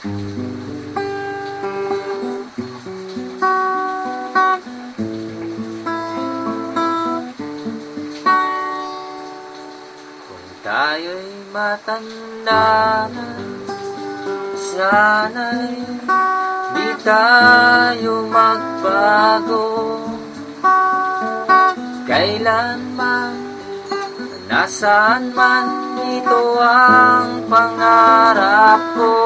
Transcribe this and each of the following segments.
Kung tayo'y matanda na, sana'y di tayo magbago. Kailanman, nasaan man, ito ang pangarap ko.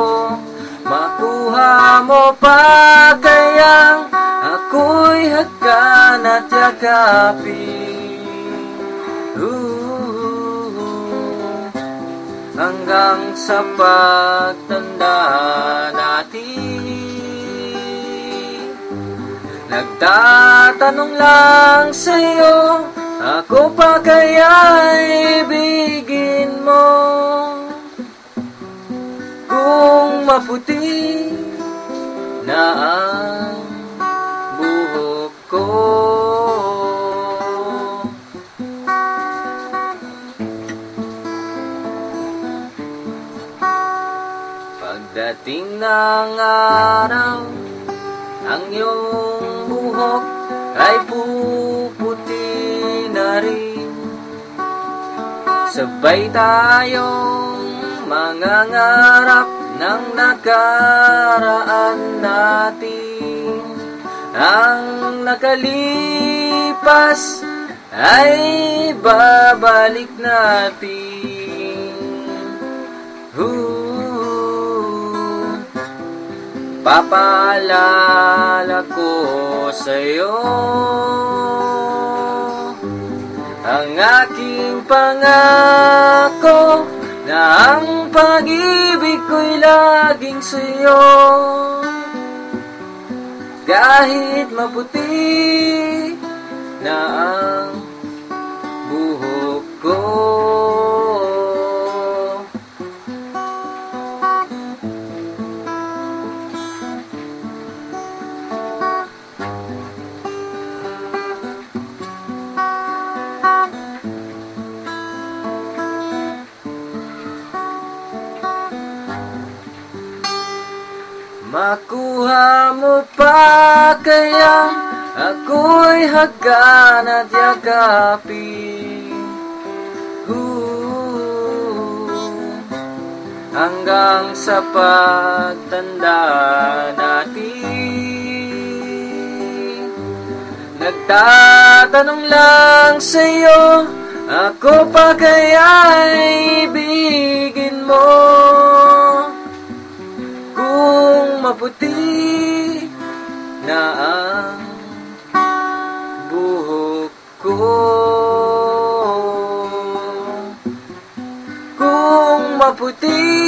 Makuha mo pa kayang ako'y hagkan at yakapin, hanggang sa pagtanda natin. Nagtatanong lang sa'yo, ako pa kaya ibigin mo? Kung maputi na ang buhok ko, pagdating ng araw, ang iyong buhok ay puputi na rin. Sabay tayong mangangarap ng nakaraan natin. Ang nakalipas ay babalik natin. Papaalala ko sa'yo ang aking pangako, na ang pag-ibig ko'y laging sa'yo. Kahit maputi na ang buhok ko, makuha mo pa kaya ako'y hagkan at yakapin, hanggang sa pagtanda natin. Nagtatanong lang sa'yo, ako pa kaya ibigin mo? Kung maputi na ang buhok ko, kung maputi